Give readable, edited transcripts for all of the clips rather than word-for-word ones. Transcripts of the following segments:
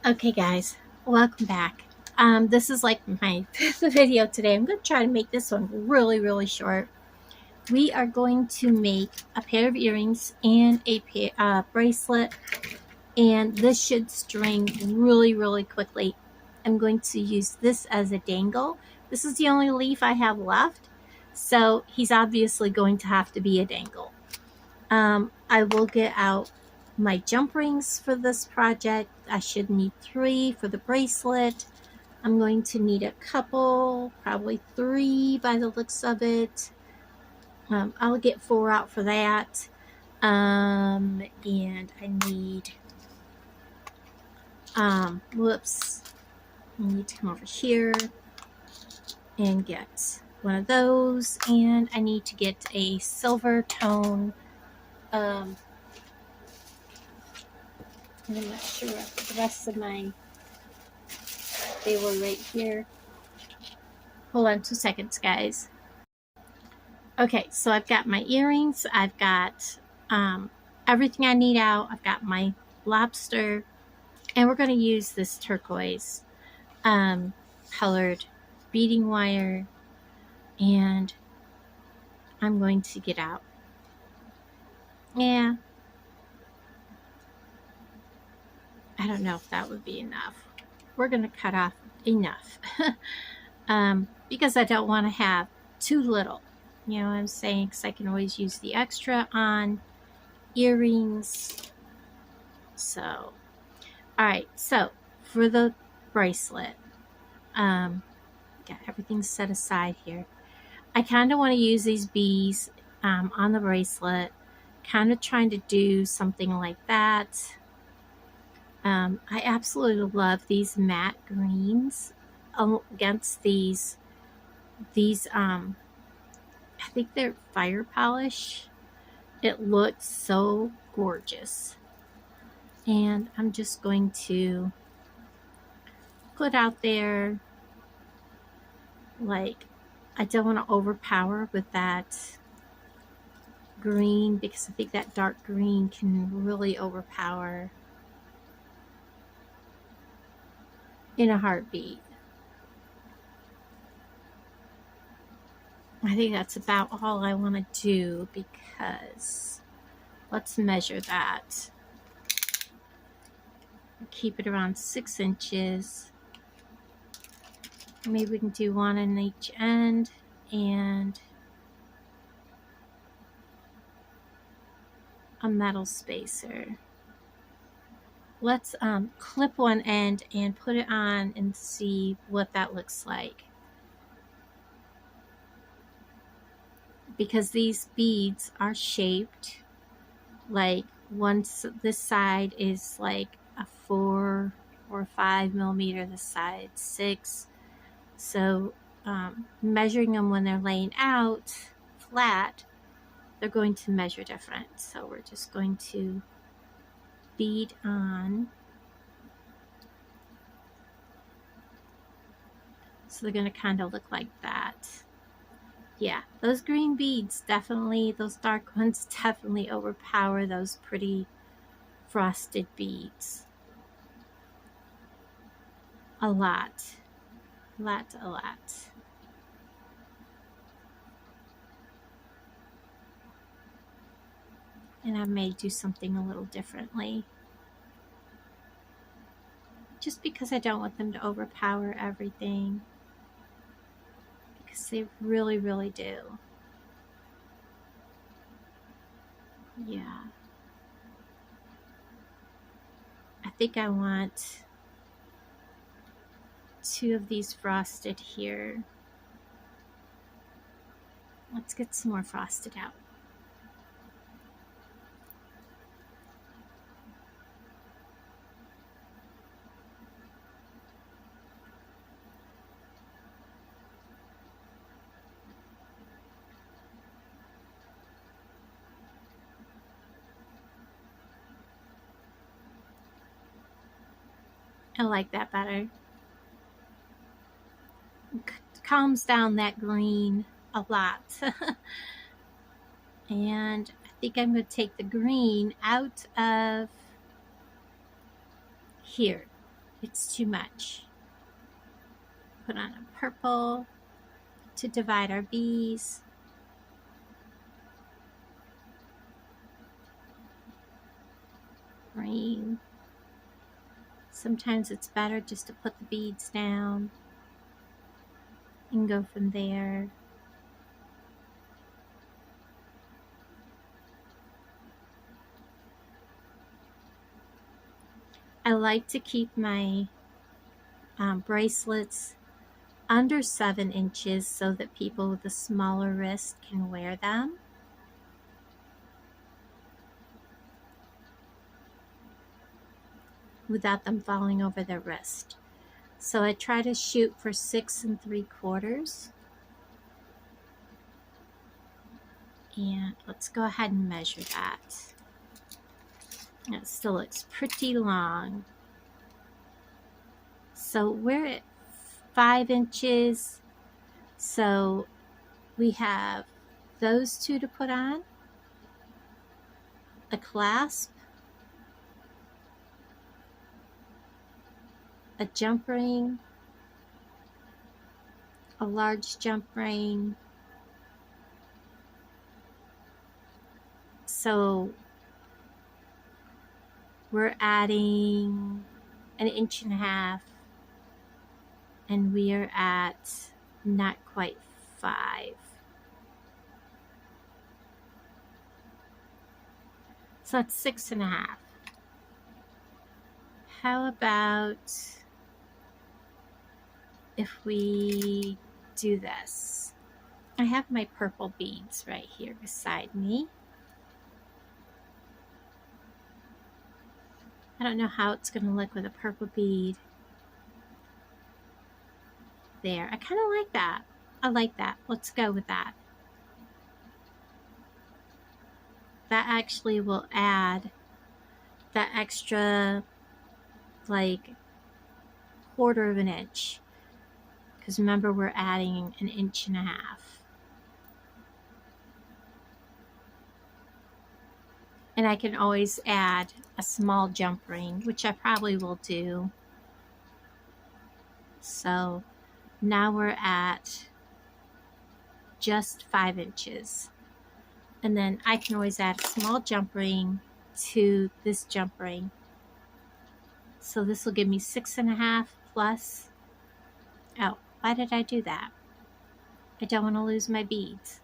Okay guys, welcome back. This is like my fifth video today. I'm going to try to make this one really short. We are going to make a pair of earrings and a bracelet, and this should string really quickly. I'm going to use this as a dangle. This is the only leaf I have left, so he's obviously going to have to be a dangle. I will get out my jump rings for this project. I should need 3 for the bracelet. I'm going to need a couple, probably 3 by the looks of it. I'll get 4 out for that. And I need, whoops, I need to come over here and get one of those. And I need to get a silver tone, and I'm not sure the rest of my, they were right here. Hold on 2 seconds, guys. Okay, so I've got my earrings. I've got everything I need out. I've got my lobster, and we're going to use this turquoise colored beading wire, and I'm going to get out. Yeah, I don't know if that would be enough. We're going to cut off enough because I don't want to have too little. You know what I'm saying? Because I can always use the extra on earrings. So, all right. So for the bracelet, got everything set aside here. I kind of want to use these bees on the bracelet. Kind of trying to do something like that. I absolutely love these matte greens against these I think they're fire polish. It looks so gorgeous. And I'm just going to put out there, like, I don't want to overpower with that green because I think that dark green can really overpower in a heartbeat. I think that's about all I want to do, because let's measure that. Keep it around 6 inches. Maybe we can do 1 on each end and a metal spacer. Let's clip one end and put it on and see what that looks like. Because these beads are shaped like, once this side is like a 4 or 5 millimeter, this side 6. So measuring them when they're laying out flat, they're going to measure different. So we're just going to bead on. So they're going to kind of look like that. Yeah, those green beads definitely, those dark ones definitely overpower those pretty frosted beads. A lot. A lot. And I may do something a little differently, just because I don't want them to overpower everything, because they really do. Yeah. I think I want 2 of these frosted here. Let's get some more frosted out. I like that better. Calms down that green a lot. And I think I'm going to take the green out of here. it's too much. Put on a purple to divide our bees. Green. Sometimes it's better just to put the beads down and go from there. I like to keep my bracelets under 7 inches so that people with a smaller wrist can wear them. Without them falling over their wrist. So I try to shoot for 6 3/4. And let's go ahead and measure that. It still looks pretty long. So we're at 5 inches. So we have those two to put on, a clasp, a jump ring, a large jump ring. So we're adding 1.5 inches, and we are at not quite 5. So that's 6.5. How about if we do this? I have my purple beads right here beside me. I don't know how it's going to look with a purple bead. There, I kind of like that. I like that. Let's go with that. That actually will add that extra, like, 1/4 inch. Because remember, we're adding 1.5 inches. And I can always add a small jump ring, which I probably will do. So now we're at just 5 inches. And then I can always add a small jump ring to this jump ring. So this will give me 6.5 plus. Oh, why did I do that? I don't want to lose my beads.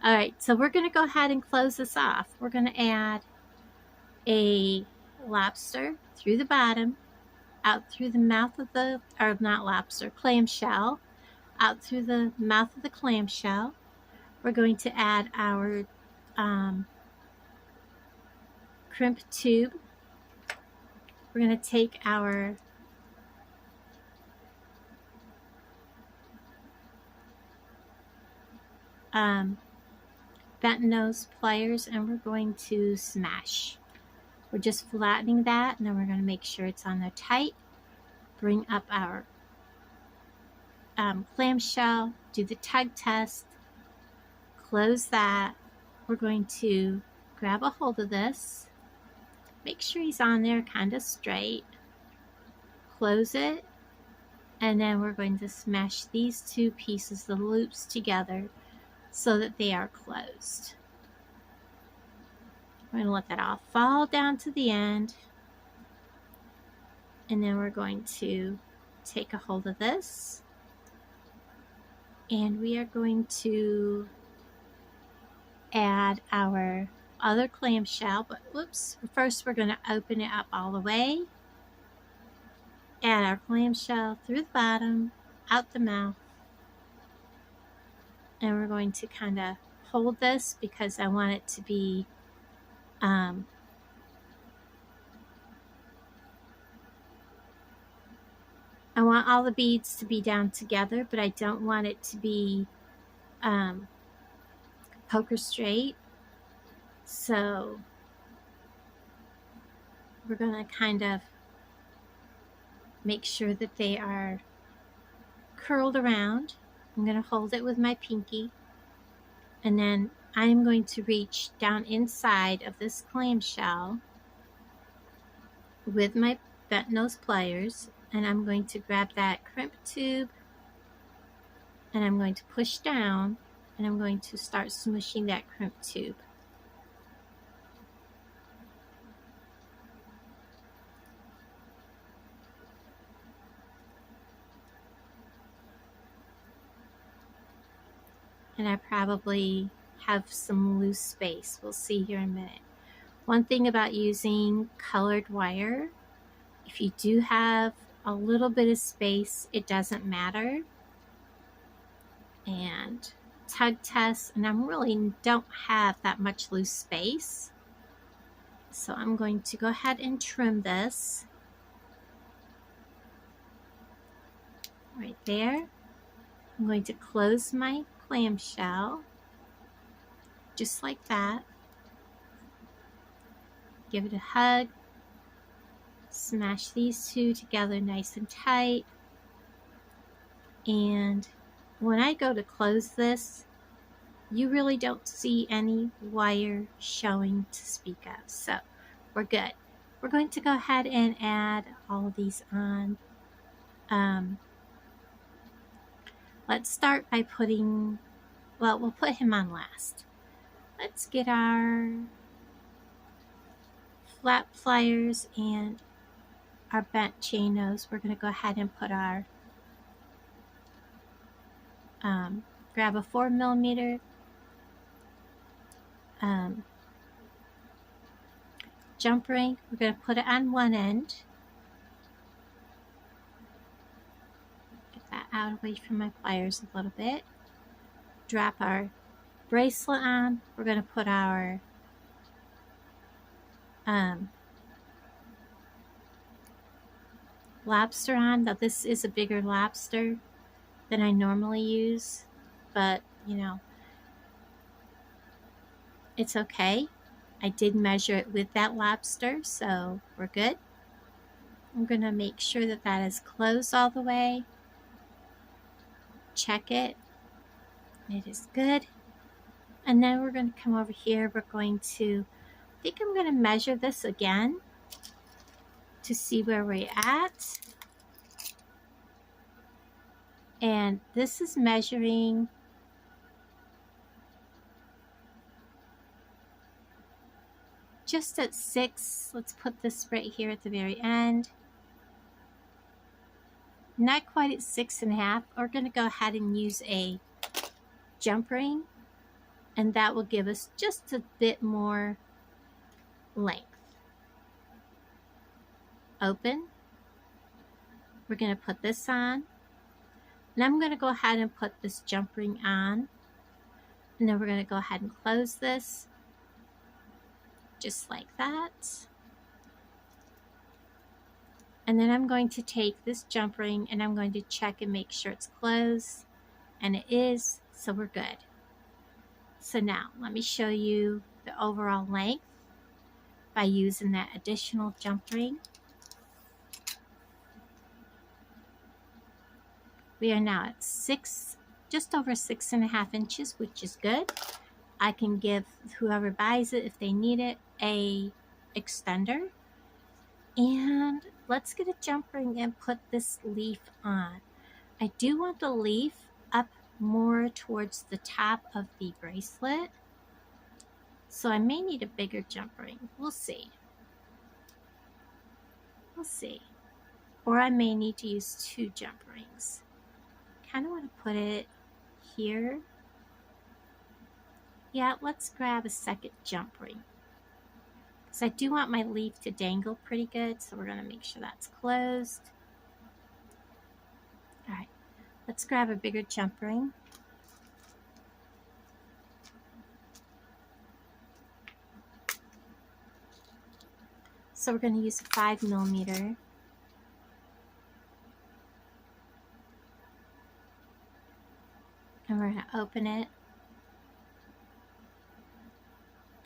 All right, so we're going to go ahead and close this off. We're going to add a lobster through the bottom, out through the mouth of the, or not lobster, clamshell, out through the mouth of the clamshell. We're going to add our crimp tube. We're going to take our bent nose pliers, and we're going to smash. We're just flattening that, and then we're going to make sure it's on there tight. Bring up our clamshell, do the tug test, close that. We're going to grab a hold of this, make sure he's on there kind of straight, close it, and then we're going to smash these two pieces, the loops, together so that they are closed. We're going to let that all fall down to the end, and then we're going to take a hold of this, and we are going to add our other clamshell, but whoops, first we're going to open it up all the way, add our clamshell through the bottom, out the mouth, and we're going to kind of hold this because I want it to be I want all the beads to be down together, but I don't want it to be poker straight. So we're going to kind of make sure that they are curled around. I'm going to hold it with my pinky, and then I'm going to reach down inside of this clamshell with my bent nose pliers, and I'm going to grab that crimp tube and I'm going to push down and I'm going to start smooshing that crimp tube. And I probably have some loose space. We'll see here in a minute. One thing about using colored wire, if you do have a little bit of space, it doesn't matter. And tug test, and I really don't have that much loose space. So I'm going to go ahead and trim this right there. I'm going to close my clamshell just like that. Give it a hug. Smash these two together nice and tight. And when I go to close this, you really don't see any wire showing to speak of. So we're good. We're going to go ahead and add all of these on. Let's start by putting, well, we'll put him on last. Let's get our flat pliers and our bent chain nose. We're going to go ahead and put our, grab a 4mm jump ring. We're going to put it on one end. Get that out away from my pliers a little bit. Drop our bracelet on. We're going to put our lobster on. Now this is a bigger lobster than I normally use, but you know, it's okay. I did measure it with that lobster, so we're good. I'm going to make sure that that is closed all the way. Check it. It is good. And then we're going to come over here. We're going to, I think I'm going to measure this again to see where we're at. And this is measuring just at 6. Let's put this right here at the very end. Not quite at 6.5. We're going to go ahead and use a jump ring, and that will give us just a bit more length. Open. We're going to put this on, and I'm going to go ahead and put this jump ring on, and then we're going to go ahead and close this just like that. And then I'm going to take this jump ring and I'm going to check and make sure it's closed, and it is, so we're good. So now let me show you the overall length by using that additional jump ring. We are now at 6, just over 6.5 inches, which is good. I can give whoever buys it, if they need it, a extender. And let's get a jump ring and put this leaf on. I do want the leaf up more towards the top of the bracelet, so I may need a bigger jump ring. We'll see. We'll see. Or I may need to use 2 jump rings. Kind of want to put it here. Yeah, let's grab a second jump ring, because I do want my leaf to dangle pretty good, so we're going to make sure that's closed. All right, let's grab a bigger jump ring. So we're going to use a 5mm. And we're going to open it.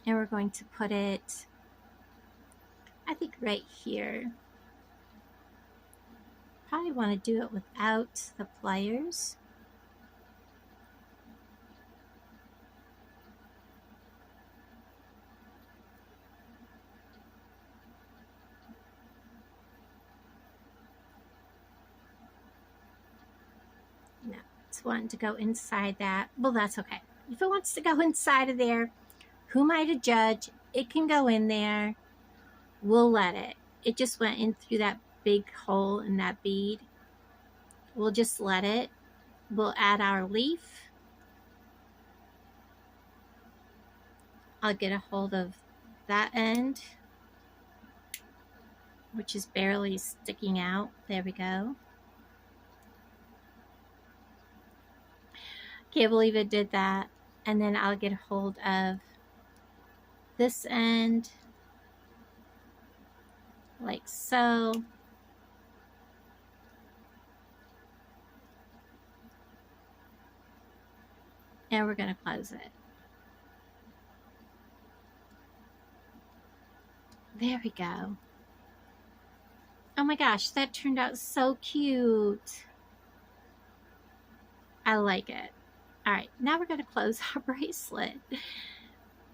And we're going to put it, I think, right here. Probably want to do it without the pliers. it's wanting to go inside that. Well, that's okay. If it wants to go inside of there, who am I to judge? It can go in there. We'll let it. It just went in through that big hole in that bead. We'll just let it. We'll add our leaf. I'll get a hold of that end, which is barely sticking out. There we go. Can't believe it did that. And then I'll get a hold of this end, like so. And we're going to close it. There we go. Oh my gosh, that turned out so cute. I like it. All right, now we're going to close our bracelet.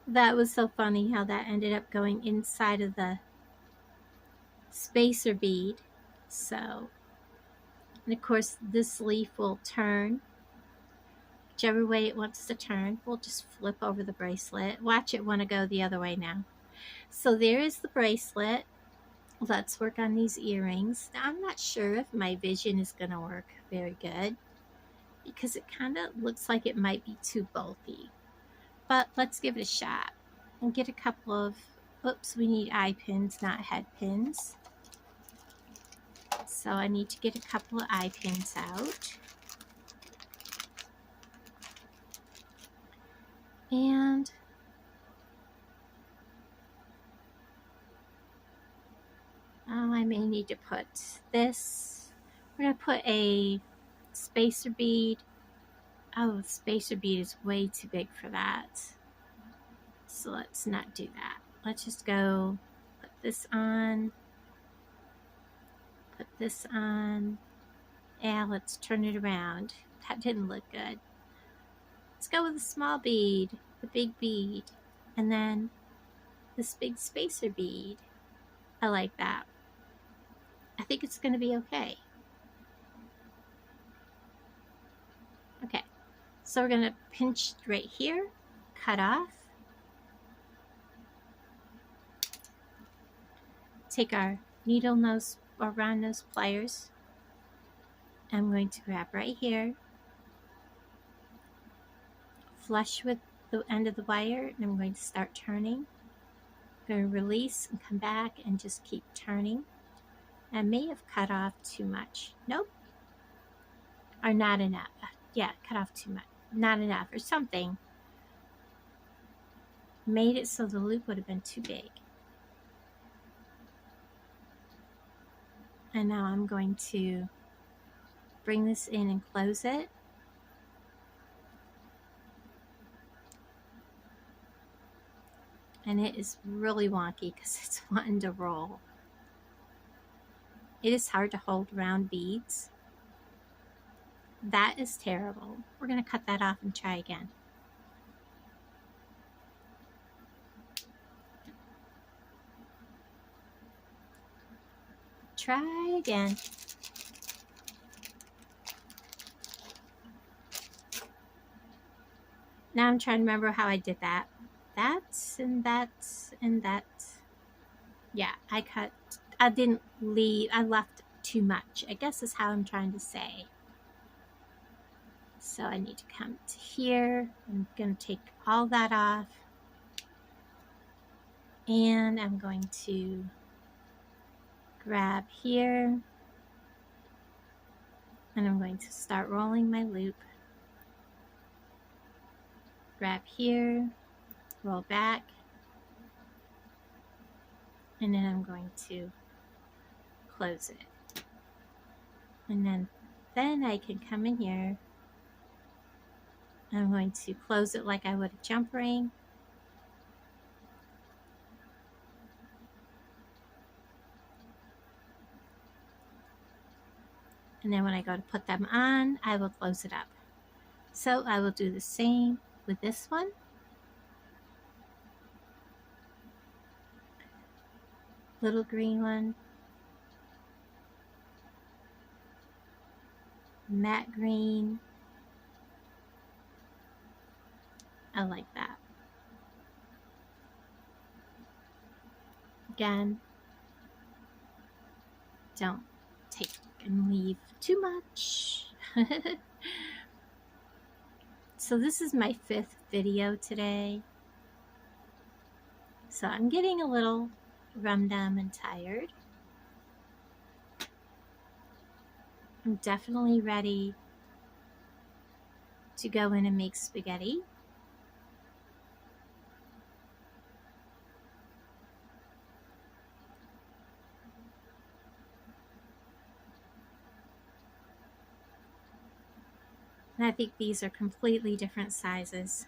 That was so funny how that ended up going inside of the spacer bead. So, and of course this leaf will turn whichever way it wants to turn. We'll just flip over the bracelet. Watch it want to go the other way now. So there is the bracelet. Let's work on these earrings. Now, I'm not sure if my vision is going to work very good because it kind of looks like it might be too bulky. But let's give it a shot and get a couple of, oops, we need eye pins, not head pins. So I need to get a couple of eye pins out. And I may need to put this. We're going to put a spacer bead. Oh, the spacer bead is way too big for that. So let's not do that. Let's just go put this on. Put this on. And let's turn it around. That didn't look good. Let's go with the small bead, the big bead, and then this big spacer bead. I like that. I think it's going to be okay. Okay, so we're going to pinch right here, cut off. Take our needle nose or round nose pliers. I'm going to grab right here, flush with the end of the wire, and I'm going to start turning. I'm going to release and come back and just keep turning. I may have cut off too much. Nope. Or not enough. Yeah, cut off too much. Not enough or something. Made it so the loop would have been too big. And now I'm going to bring this in and close it. And it is really wonky because it's wanting to roll. It is hard to hold round beads. That is terrible. We're going to cut that off and try again. Try again. Now I'm trying to remember how I did that. That's and that's and that. Yeah, I didn't leave, I left too much, I guess is how I'm trying to say. So I need to come to here. I'm going to take all that off. And I'm going to grab here. And I'm going to start rolling my loop. Grab here, roll back. And then I'm going to close it. And then I can come in here. I'm going to close it like I would a jump ring. And then when I go to put them on, I will close it up. So I will do the same with this one. Little green one. Matte green. I like that. Again, don't take and leave too much. So this is my 5th video today. So I'm getting a little rum-dum and tired. I'm definitely ready to go in and make spaghetti. And I think these are completely different sizes.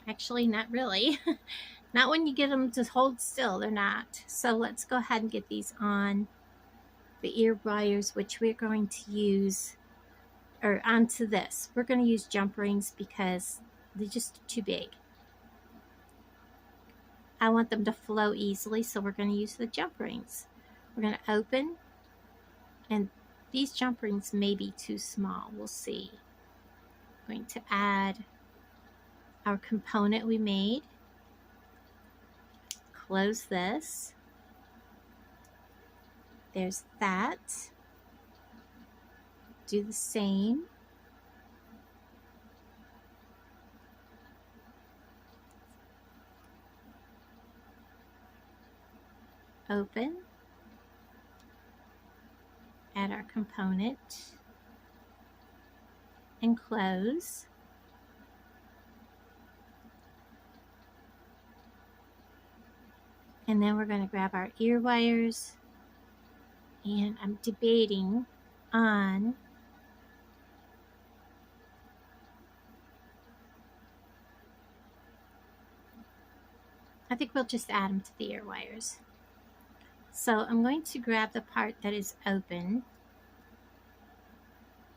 Actually, not really. Not when you get them to hold still, they're not. So let's go ahead and get these on the ear wires, which we're going to use, or onto this. We're going to use jump rings because they're just too big. I want them to flow easily, so we're going to use the jump rings. We're going to open, and these jump rings may be too small. We'll see. I'm going to add our component we made. Close this. There's that. Do the same. Open. Add our component. And close. And then we're going to grab our ear wires. And I'm debating on I think we'll just add them to the ear wires. So I'm going to grab the part that is open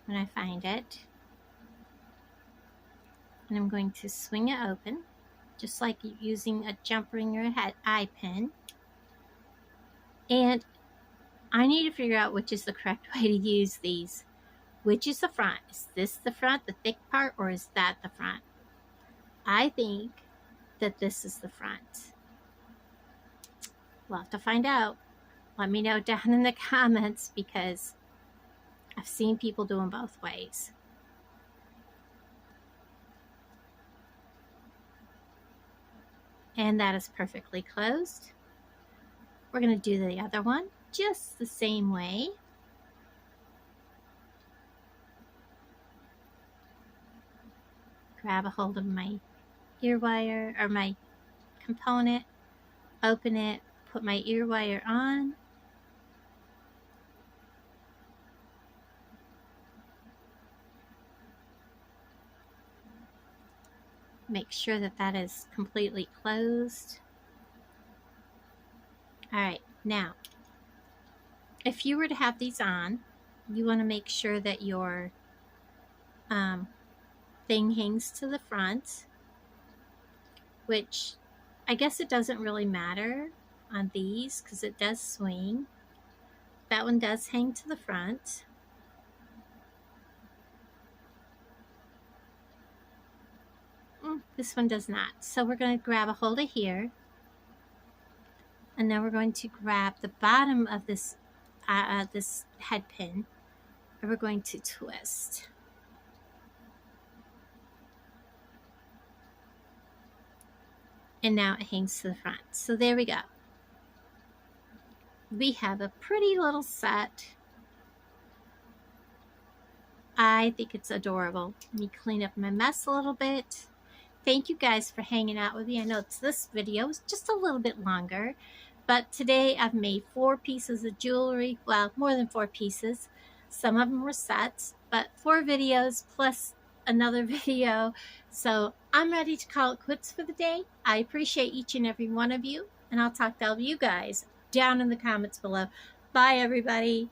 when I find it. And I'm going to swing it open, just like using a jump ring or a eye pin. And I need to figure out which is the correct way to use these. Which is the front? Is this the front, the thick part, or is that the front? I think that this is the front. We'll have to find out. Let me know down in the comments because I've seen people do them both ways. And that is perfectly closed. We're going to do the other one just the same way. Grab a hold of my ear wire or my component, open it, put my ear wire on. Make sure that that is completely closed. All right, now, if you were to have these on, you want to make sure that your thing hangs to the front, which I guess it doesn't really matter on these because it does swing. That one does hang to the front. This one does not. So we're going to grab a hold of here. And then we're going to grab the bottom of this this head pin. And we're going to twist. And now it hangs to the front. So there we go. We have a pretty little set. I think it's adorable. Let me clean up my mess a little bit. Thank you guys for hanging out with me. I know this video is just a little bit longer, but today I've made 4 pieces of jewelry. Well, more than 4 pieces. Some of them were sets, but 4 videos plus another video. So I'm ready to call it quits for the day. I appreciate each and every one of you, and I'll talk to all of you guys down in the comments below. Bye, everybody.